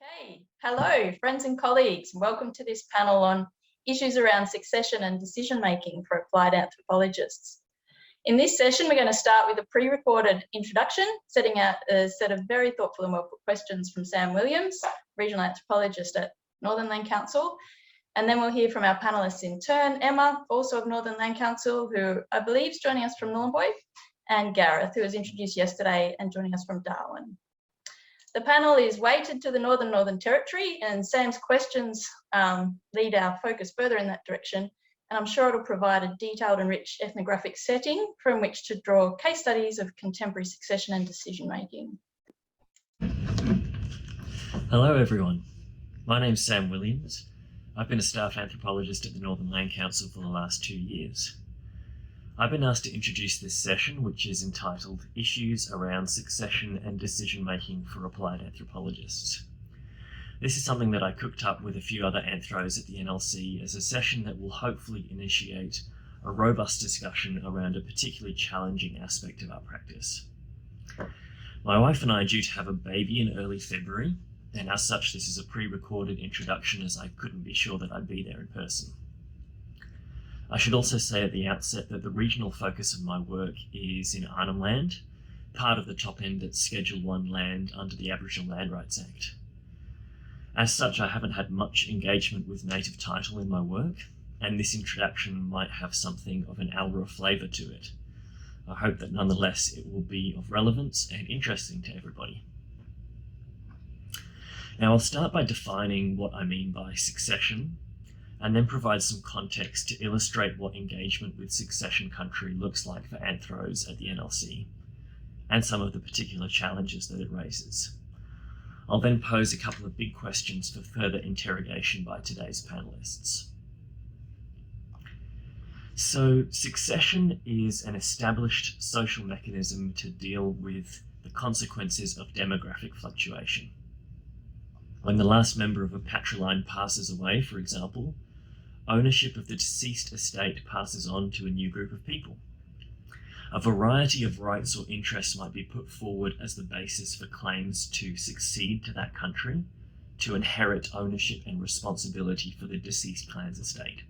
Okay, hello friends and colleagues, and welcome to this panel on issues around succession and decision making for applied anthropologists. In this session, we're going to start with a pre-recorded introduction, setting out a set of very thoughtful and well-put questions from Sam Williams, regional anthropologist at Northern Land Council. And then we'll hear from our panelists in turn, Emma, also of Northern Land Council, who I believe is joining us from Nhulunbuy, and Gareth, who was introduced yesterday and joining us from Darwin. The panel is weighted to the Northern Territory, and Sam's questions lead our focus further in that direction. And I'm sure it'll provide a detailed and rich ethnographic setting from which to draw case studies of contemporary succession and decision making. Hello everyone, my name's Sam Williams. I've been a staff anthropologist at the Northern Land Council for the last 2 years. I've been asked to introduce this session, which is entitled Issues Around Succession and Decision Making for Applied Anthropologists. This is something that I cooked up with a few other anthros at the NLC as a session that will hopefully initiate a robust discussion around a particularly challenging aspect of our practice. My wife and I are due to have a baby in early February, and as such this is a pre-recorded introduction as I couldn't be sure that I'd be there in person. I should also say at the outset that the regional focus of my work is in Arnhem Land, part of the top end at Schedule 1 land under the Aboriginal Land Rights Act. As such, I haven't had much engagement with native title in my work, and this introduction might have something of an Alra flavour to it. I hope that nonetheless it will be of relevance and interesting to everybody. Now I'll start by defining what I mean by succession, and then provide some context to illustrate what engagement with succession country looks like for anthros at the NLC, and some of the particular challenges that it raises. I'll then pose a couple of big questions for further interrogation by today's panelists. So, succession is an established social mechanism to deal with the consequences of demographic fluctuation. When the last member of a patriline passes away, for example, ownership of the deceased estate passes on to a new group of people. A variety of rights or interests might be put forward as the basis for claims to succeed to that country, to inherit ownership and responsibility for the deceased clan's estate.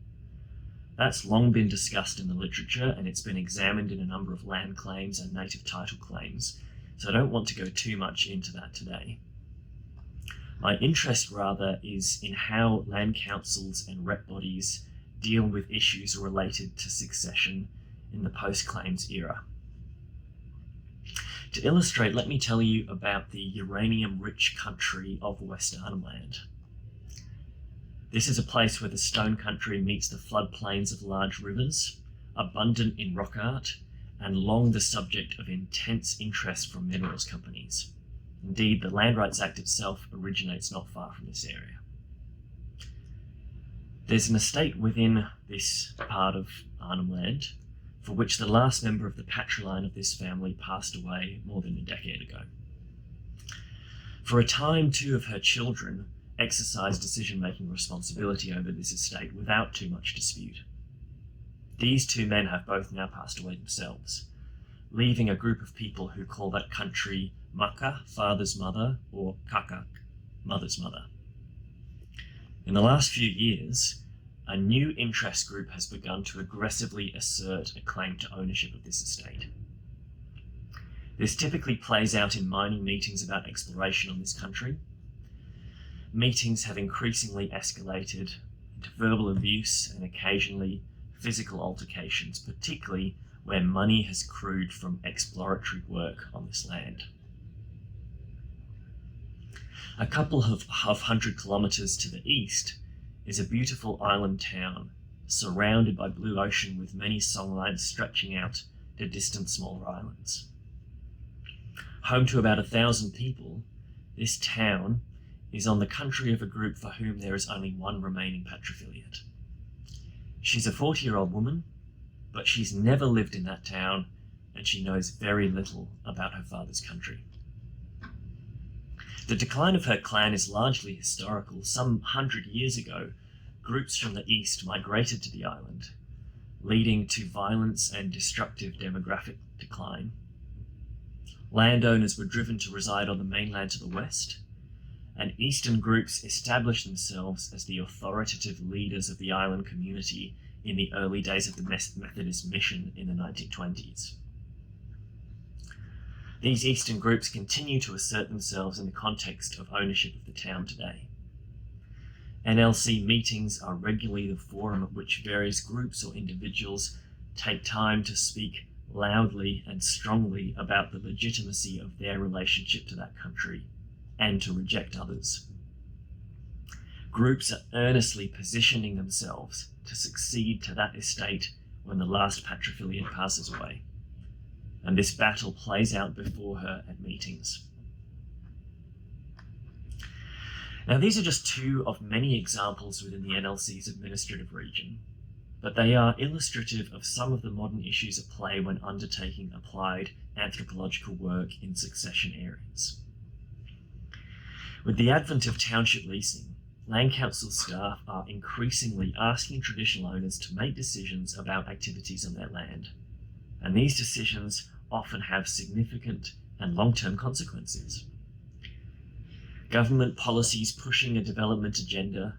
That's long been discussed in the literature, and it's been examined in a number of land claims and native title claims, so I don't want to go too much into that today. My interest rather is in how land councils and rep bodies deal with issues related to succession in the post-claims era. To illustrate, let me tell you about the uranium-rich country of West Arnhem Land. This is a place where the stone country meets the floodplains of large rivers, abundant in rock art, and long the subject of intense interest from minerals companies. Indeed, the Land Rights Act itself originates not far from this area. There's an estate within this part of Arnhem Land for which the last member of the patriline of this family passed away more than a decade ago. For a time, 2 of her children exercised decision-making responsibility over this estate without too much dispute. These 2 men have both now passed away themselves, leaving a group of people who call that country Maka, father's mother, or Kakak, mother's mother. In the last few years, a new interest group has begun to aggressively assert a claim to ownership of this estate. This typically plays out in mining meetings about exploration on this country. Meetings have increasingly escalated into verbal abuse and occasionally physical altercations, particularly where money has accrued from exploratory work on this land. A couple of 100 kilometres to the east is a beautiful island town surrounded by blue ocean with many songlines stretching out to distant smaller islands. Home to about 1,000 people, this town is on the country of a group for whom there is only one remaining patrilineate. She's a 40-year-old woman, but she's never lived in that town and she knows very little about her father's country. The decline of her clan is largely historical. Some 100 years ago, groups from the east migrated to the island, leading to violence and destructive demographic decline. Landowners were driven to reside on the mainland to the west, and Eastern groups established themselves as the authoritative leaders of the island community in the early days of the Methodist mission in the 1920s. These Eastern groups continue to assert themselves in the context of ownership of the town today. NLC meetings are regularly the forum at which various groups or individuals take time to speak loudly and strongly about the legitimacy of their relationship to that country and to reject others. Groups are earnestly positioning themselves to succeed to that estate when the last patrilineal passes away, and this battle plays out before her at meetings. Now, these are just two of many examples within the NLC's administrative region, but they are illustrative of some of the modern issues at play when undertaking applied anthropological work in succession areas. With the advent of township leasing, Land Council staff are increasingly asking traditional owners to make decisions about activities on their land, and these decisions often have significant and long-term consequences. Government policies pushing a development agenda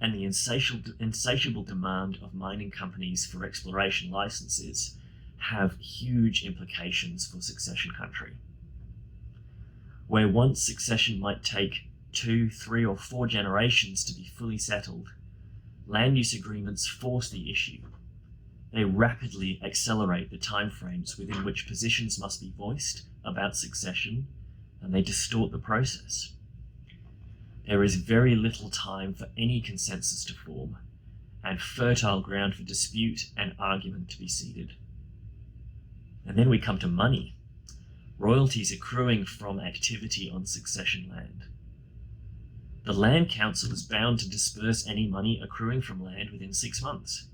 and the insatiable demand of mining companies for exploration licenses have huge implications for succession country. Where once succession might take 2, 3, or 4 generations to be fully settled, land use agreements force the issue. They rapidly accelerate the timeframes within which positions must be voiced about succession, and they distort the process. There is very little time for any consensus to form, and fertile ground for dispute and argument to be seeded. And then we come to money, royalties accruing from activity on succession land. The Land Council is bound to disperse any money accruing from land within 6 months.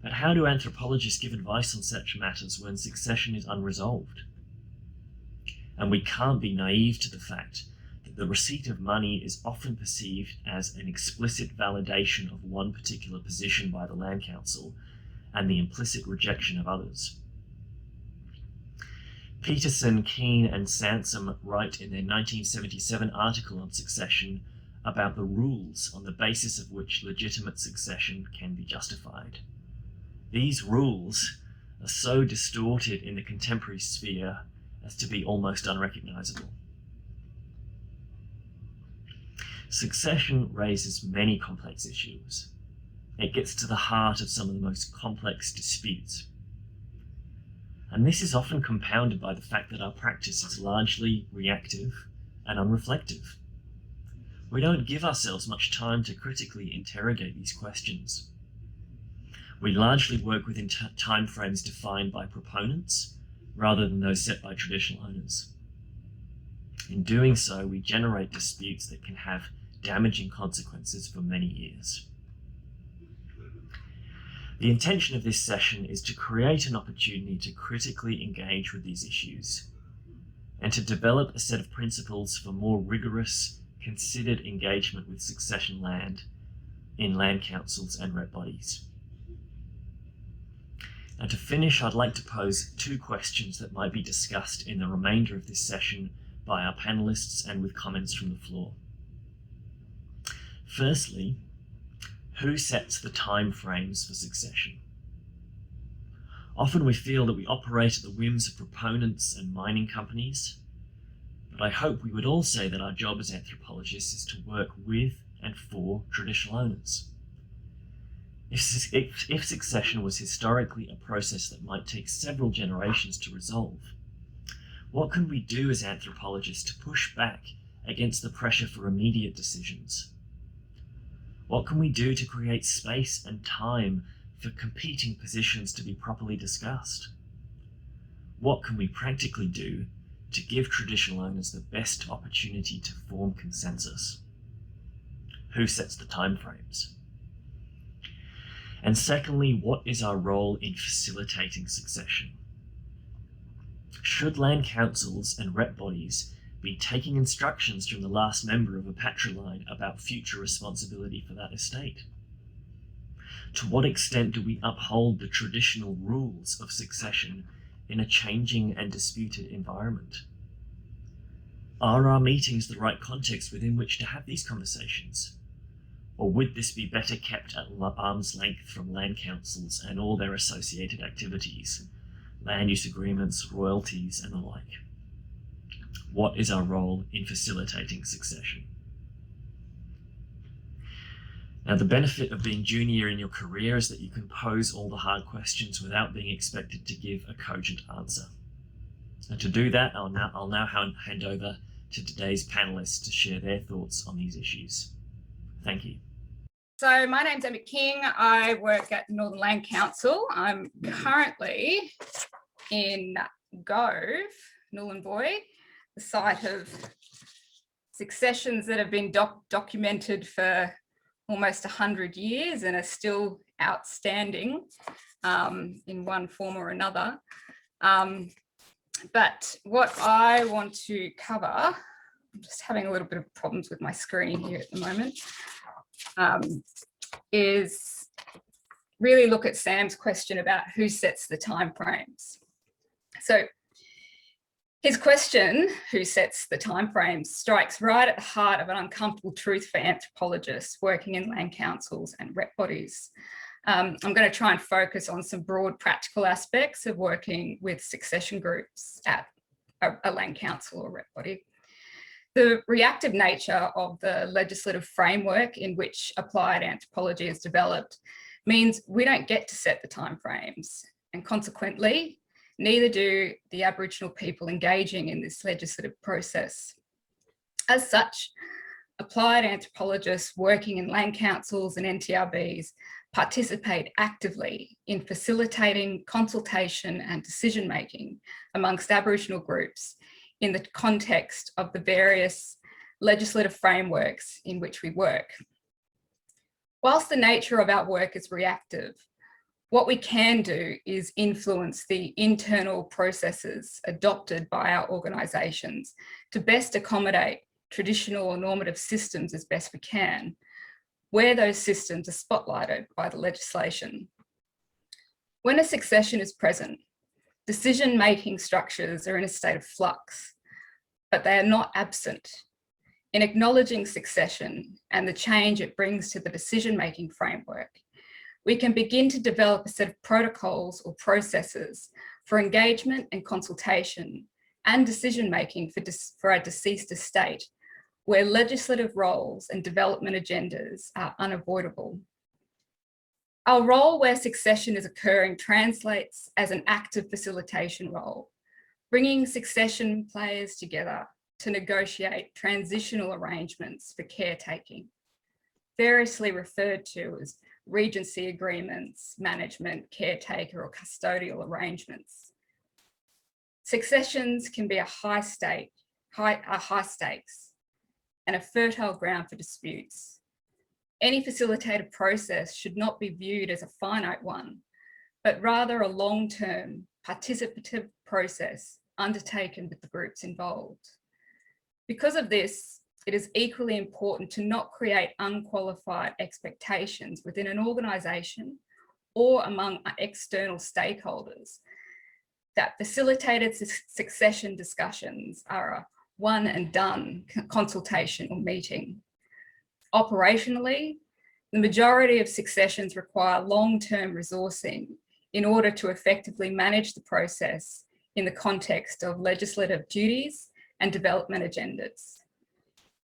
But how do anthropologists give advice on such matters when succession is unresolved? And we can't be naive to the fact that the receipt of money is often perceived as an explicit validation of one particular position by the Land Council and the implicit rejection of others. Peterson, Keane, and Sansom write in their 1977 article on succession about the rules on the basis of which legitimate succession can be justified. These rules are so distorted in the contemporary sphere as to be almost unrecognizable. Succession raises many complex issues. It gets to the heart of some of the most complex disputes. And this is often compounded by the fact that our practice is largely reactive and unreflective. We don't give ourselves much time to critically interrogate these questions. We largely work within timeframes defined by proponents rather than those set by traditional owners. In doing so, we generate disputes that can have damaging consequences for many years. The intention of this session is to create an opportunity to critically engage with these issues and to develop a set of principles for more rigorous, considered engagement with succession land in land councils and rep bodies. And to finish, I'd like to pose 2 questions that might be discussed in the remainder of this session by our panelists and with comments from the floor. Firstly, who sets the time frames for succession? Often we feel that we operate at the whims of proponents and mining companies, but I hope we would all say that our job as anthropologists is to work with and for traditional owners. If succession was historically a process that might take several generations to resolve, what can we do as anthropologists to push back against the pressure for immediate decisions? What can we do to create space and time for competing positions to be properly discussed? What can we practically do to give traditional owners the best opportunity to form consensus? Who sets the timeframes? And secondly, what is our role in facilitating succession? Should land councils and rep bodies be taking instructions from the last member of a patriline about future responsibility for that estate? To what extent do we uphold the traditional rules of succession in a changing and disputed environment? Are our meetings the right context within which to have these conversations? Or would this be better kept at arm's length from land councils and all their associated activities, land use agreements, royalties, and the like? What is our role in facilitating succession? Now, the benefit of being junior in your career is that you can pose all the hard questions without being expected to give a cogent answer. And to do that, I'll now hand over to today's panelists to share their thoughts on these issues. Thank you. So my name's Emma King. I work at the Northern Land Council. I'm currently in Gove, Nhulunbuy, the site of successions that have been documented for almost 100 years and are still outstanding in one form or another. But what I want to cover, I'm just having a little bit of problems with my screen here at the moment, is really look at Sam's question about who sets the timeframes. So his question, who sets the timeframes, strikes right at the heart of an uncomfortable truth for anthropologists working in land councils and rep bodies. I'm going to try and focus on some broad practical aspects of working with succession groups at a land council or rep body. The reactive nature of the legislative framework in which applied anthropology is developed means we don't get to set the timeframes, and consequently, neither do the Aboriginal people engaging in this legislative process. As such, applied anthropologists working in land councils and NTRBs participate actively in facilitating consultation and decision-making amongst Aboriginal groups in the context of the various legislative frameworks in which we work. Whilst the nature of our work is reactive, what we can do is influence the internal processes adopted by our organisations to best accommodate traditional or normative systems as best we can, where those systems are spotlighted by the legislation. When a succession is present, decision-making structures are in a state of flux, but they are not absent. In acknowledging succession and the change it brings to the decision-making framework, we can begin to develop a set of protocols or processes for engagement and consultation and decision-making for a deceased estate, where legislative roles and development agendas are unavoidable. Our role where succession is occurring translates as an active facilitation role, bringing succession players together to negotiate transitional arrangements for caretaking, variously referred to as regency agreements, management, caretaker, or custodial arrangements. Successions can be a high stakes and a fertile ground for disputes. Any facilitated process should not be viewed as a finite one, but rather a long-term participative process undertaken with the groups involved. Because of this, it is equally important to not create unqualified expectations within an organisation or among external stakeholders that facilitated succession discussions are a one and done consultation or meeting. Operationally, the majority of successions require long-term resourcing in order to effectively manage the process in the context of legislative duties and development agendas.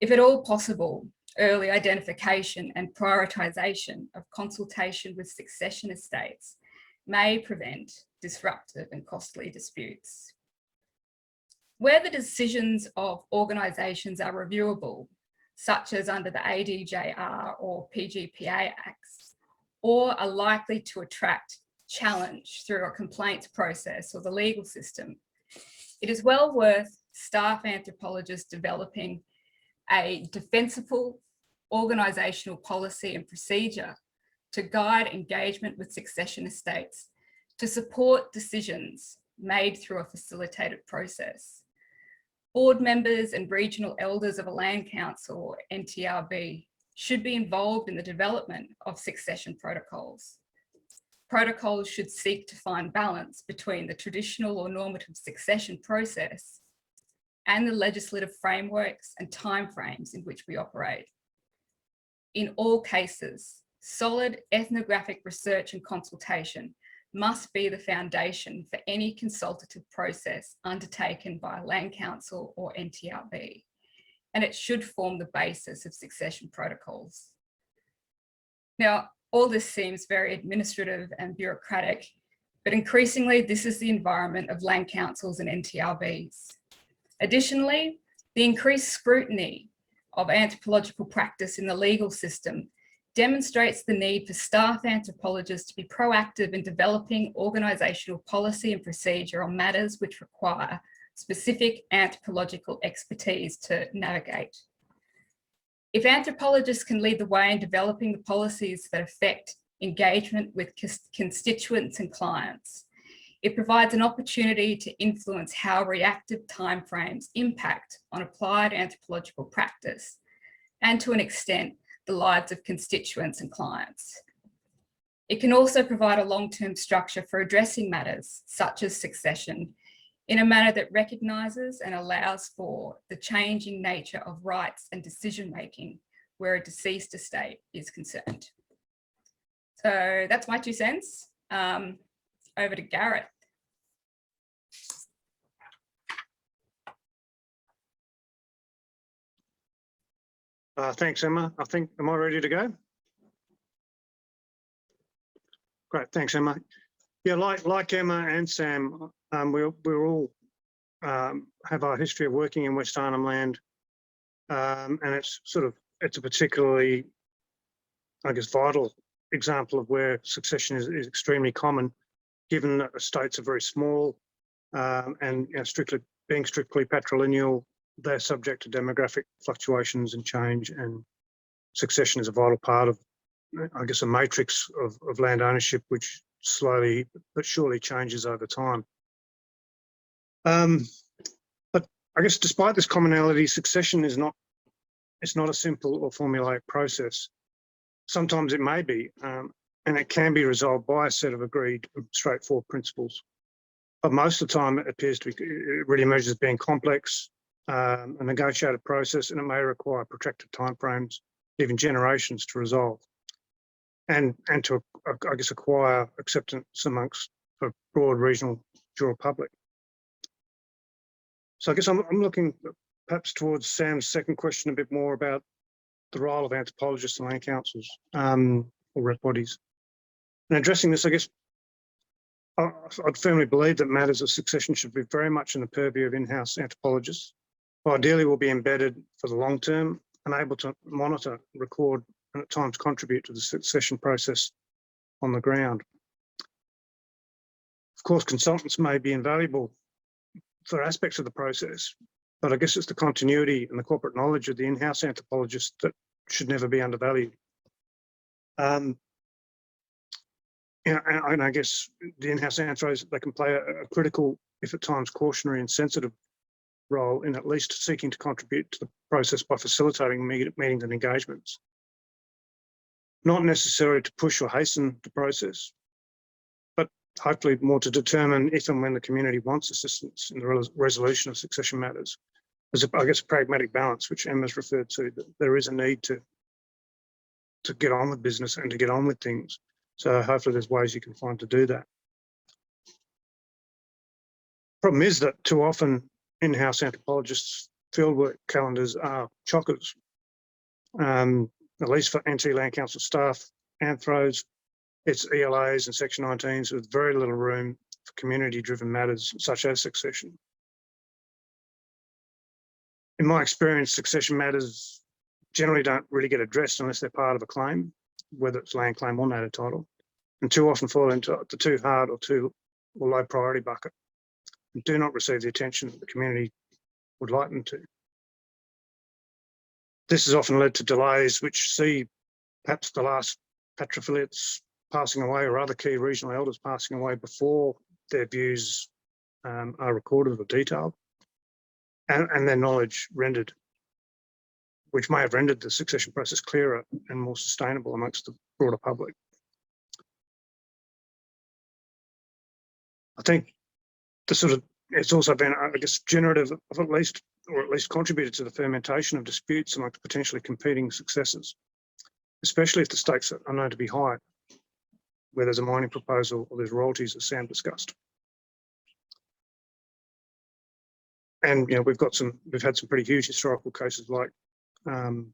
If at all possible, early identification and prioritisation of consultation with succession estates may prevent disruptive and costly disputes. Where the decisions of organisations are reviewable, such as under the ADJR or PGPA Acts, or are likely to attract challenge through a complaints process or the legal system, it is well worth staff anthropologists developing a defensible organisational policy and procedure to guide engagement with succession estates to support decisions made through a facilitated process. Board members and regional elders of a land council or NTRB should be involved in the development of succession protocols. Protocols should seek to find balance between the traditional or normative succession process and the legislative frameworks and timeframes in which we operate. In all cases, solid ethnographic research and consultation must be the foundation for any consultative process undertaken by a Land Council or NTRB, and it should form the basis of succession protocols. Now, all this seems very administrative and bureaucratic, but increasingly this is the environment of Land Councils and NTRBs. Additionally, the increased scrutiny of anthropological practice in the legal system demonstrates the need for staff anthropologists to be proactive in developing organisational policy and procedure on matters which require specific anthropological expertise to navigate. If anthropologists can lead the way in developing the policies that affect engagement with constituents and clients, it provides an opportunity to influence how reactive timeframes impact on applied anthropological practice, and to an extent, the lives of constituents and clients. It can also provide a long-term structure for addressing matters such as succession in a manner that recognises and allows for the changing nature of rights and decision-making where a deceased estate is concerned. So that's my 2 cents. Over to Gareth. Thanks, Emma. Am I ready to go? Great, thanks, Emma. Yeah, like Emma and Sam, we're all have our history of working in West Arnhem Land, and it's a particularly, I guess, vital example of where succession is extremely common, given that estates are very small, and being strictly patrilineal, they're subject to demographic fluctuations and change, and succession is a vital part of, I guess, a matrix of land ownership, which slowly but surely changes over time. But I guess despite this commonality, succession is not a simple or formulaic process. Sometimes it may be, and it can be resolved by a set of agreed, straightforward principles. But most of the time, it appears to be, it really emerges as being complex, a negotiated process, and it may require protracted timeframes, even generations to resolve, and to, I guess, acquire acceptance amongst a broad regional jural public. So I guess I'm looking perhaps towards Sam's second question a bit more about the role of anthropologists and land councils or rep bodies. And addressing this, I guess, I'd firmly believe that matters of succession should be very much in the purview of in-house anthropologists, who ideally will be embedded for the long term and able to monitor, record, and at times contribute to the succession process on the ground. Of course, consultants may be invaluable for aspects of the process, but I guess it's the continuity and the corporate knowledge of the in-house anthropologist that should never be undervalued. And I guess the in-house anthropologists, they can play a critical, if at times cautionary and sensitive role in at least seeking to contribute to the process by facilitating meetings and engagements. Not necessarily to push or hasten the process, but hopefully more to determine if and when the community wants assistance in the resolution of succession matters. There's, I guess, a pragmatic balance, which Emma's referred to, that there is a need to get on with business and to get on with things. So hopefully there's ways you can find to do that. Problem is that too often in-house anthropologists' fieldwork calendars are chockers, at least for NT Land Council staff, anthros, it's ELAs and Section 19s with very little room for community-driven matters such as succession. In my experience, succession matters generally don't really get addressed unless they're part of a claim, whether it's land claim or native title, and too often fall into the too hard or low priority bucket, and do not receive the attention that the community would like them to. This has often led to delays which see perhaps the last patriphiliates passing away or other key regional elders passing away before their views are recorded or detailed, and their knowledge rendered, which may have rendered the succession process clearer and more sustainable amongst the broader public. I think it's also been, I guess, generative of at least or at least contributed to the fermentation of disputes amongst potentially competing successors, especially if the stakes are known to be high, where there's a mining proposal or there's royalties, as Sam discussed. And we've had some pretty huge historical cases like Emma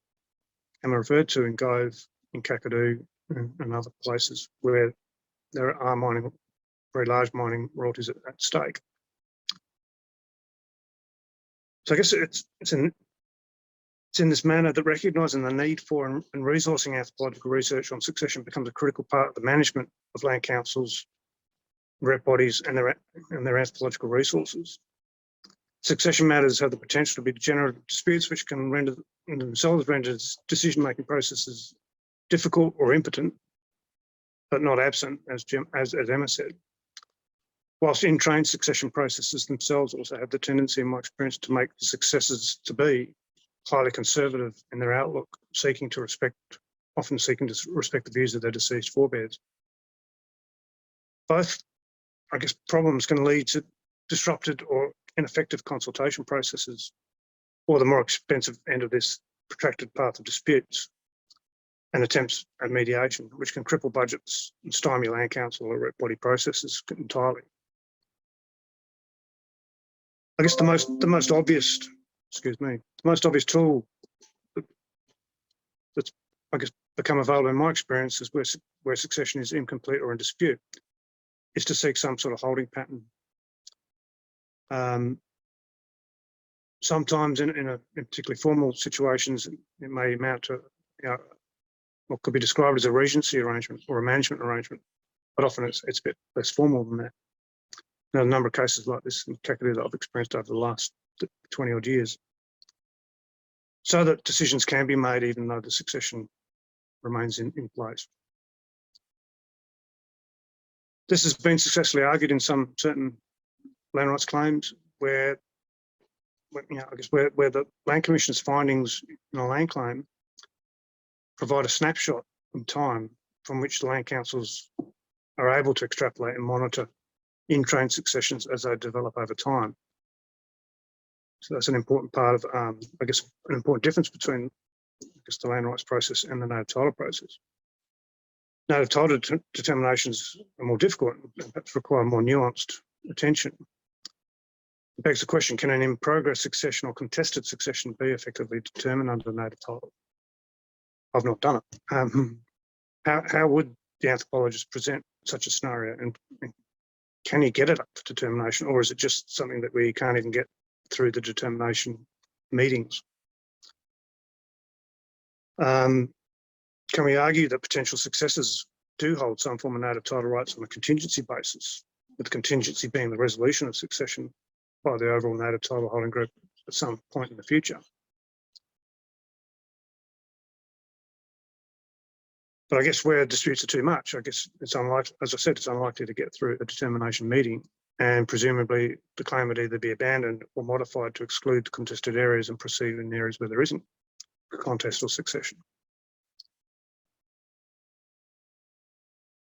referred to in Gove, in Kakadu, and other places where there are very large mining royalties at stake. So I guess it's in this manner that recognising the need for and resourcing anthropological research on succession becomes a critical part of the management of land councils, rep bodies, and their anthropological resources. Succession matters have the potential to be degenerative disputes which can render decision-making processes difficult or impotent, but not absent, as Emma said. Whilst in-train succession processes themselves also have the tendency, in my experience, to make the successors to be highly conservative in their outlook, often seeking to respect the views of their deceased forebears. Both, I guess, problems can lead to disrupted or ineffective consultation processes, or the more expensive end of this protracted path of disputes and attempts at mediation, which can cripple budgets and stymie land council or rep body processes entirely. I guess the most obvious tool that's, I guess, become available in my experience is where succession is incomplete or in dispute, is to seek some sort of holding pattern. Sometimes in particularly formal situations, it may amount to what could be described as a regency arrangement or a management arrangement, but often it's a bit less formal than that. There are a number of cases like this in Kakadu that I've experienced over the last 20 odd years, so that decisions can be made even though the succession remains in place. This has been successfully argued in some certain land rights claims where the Land Commission's findings in a land claim provide a snapshot in time from which the land councils are able to extrapolate and monitor in-train successions as they develop over time. So that's an important part of, I guess, an important difference between the land rights process and the native title process. Native title determinations are more difficult and perhaps require more nuanced attention. It begs the question, can an in-progress succession or contested succession be effectively determined under native title? I've not done it. How would the anthropologist present such a scenario, and can you get it up for determination, or is it just something that we can't even get through the determination meetings? Can we argue that potential successors do hold some form of native title rights on a contingency basis, with the contingency being the resolution of succession by the overall native title holding group at some point in the future? But I guess where disputes are too much, I guess it's unlikely, as I said, it's unlikely to get through a determination meeting, and presumably the claim would either be abandoned or modified to exclude the contested areas and proceed in areas where there isn't a contest or succession.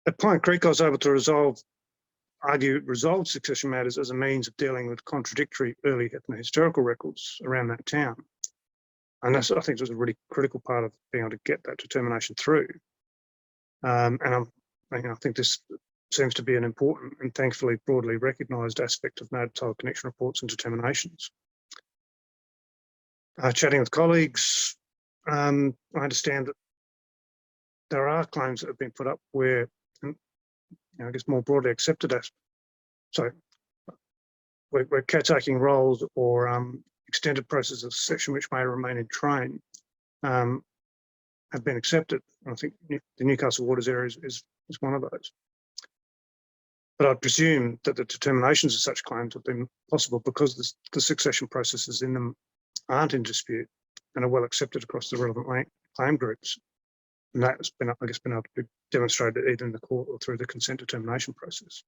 At Pine Creek, I was able to resolve succession matters as a means of dealing with contradictory early ethnohistorical records around that town. And that's, I think, was a really critical part of being able to get that determination through. And I think this seems to be an important and thankfully broadly recognised aspect of native title connection reports and determinations. Chatting with colleagues, I understand that there are claims that have been put up where, I guess, more broadly accepted as, where caretaking roles or extended processes of succession which may remain in train have been accepted. I think the Newcastle Waters area is one of those. But I presume that the determinations of such claims have been possible because the succession processes in them aren't in dispute and are well accepted across the relevant claim groups. And that's been, I guess, been able to be demonstrated either in the court or through the consent determination process.